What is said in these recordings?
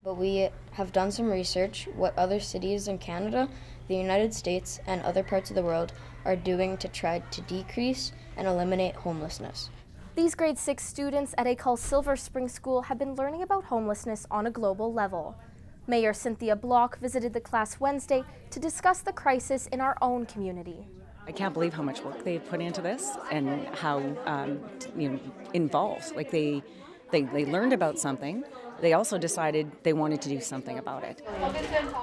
But we have done some research what other cities in Canada, the United States, and other parts of the world are doing to try to decrease and eliminate homelessness. These grade 6 students at École Silverspring School have been learning about homelessness on a global level. Mayor Cynthia Block visited the class Wednesday to discuss the crisis in our own community. I can't believe how much work they put into this and how involved. Like they learned about something. They also decided they wanted to do something about it.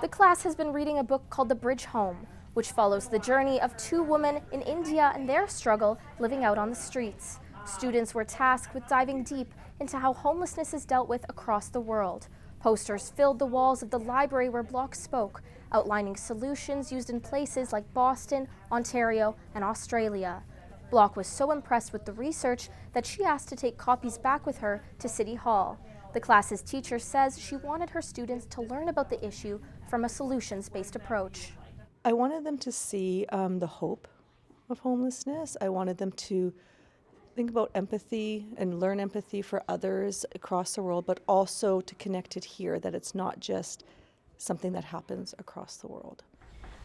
The class has been reading a book called The Bridge Home, which follows the journey of 2 women in India and their struggle living out on the streets. Students were tasked with diving deep into how homelessness is dealt with across the world. Posters filled the walls of the library where Block spoke, outlining solutions used in places like Boston, Ontario, and Australia. Block was so impressed with the research that she asked to take copies back with her to City Hall. The class's teacher says she wanted her students to learn about the issue from a solutions-based approach. I wanted them to see the hope of homelessness. I wanted them to think about empathy and learn empathy for others across the world, but also to connect it here, that it's not just something that happens across the world.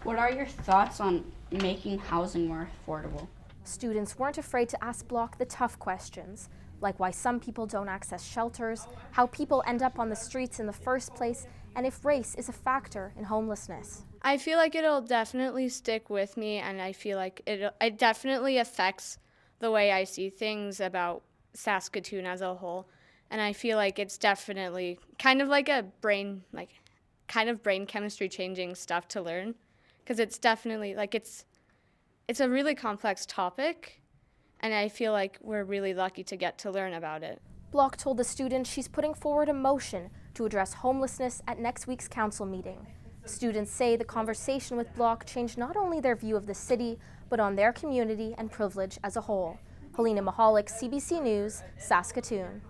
What are your thoughts on making housing more affordable? Students weren't afraid to ask Block the tough questions, like why some people don't access shelters, how people end up on the streets in the first place, and if race is a factor in homelessness. I feel like it'll definitely stick with me, and I feel like it definitely affects the way I see things about Saskatoon as a whole. And I feel like it's definitely kind of like brain chemistry changing stuff to learn, because it's definitely it's a really complex topic, and I feel like we're really lucky to get to learn about it. Block told the students she's putting forward a motion to address homelessness at next week's council meeting. Students say the conversation with Block changed not only their view of the city, but on their community and privilege as a whole. Helena Mahalik, CBC News, Saskatoon.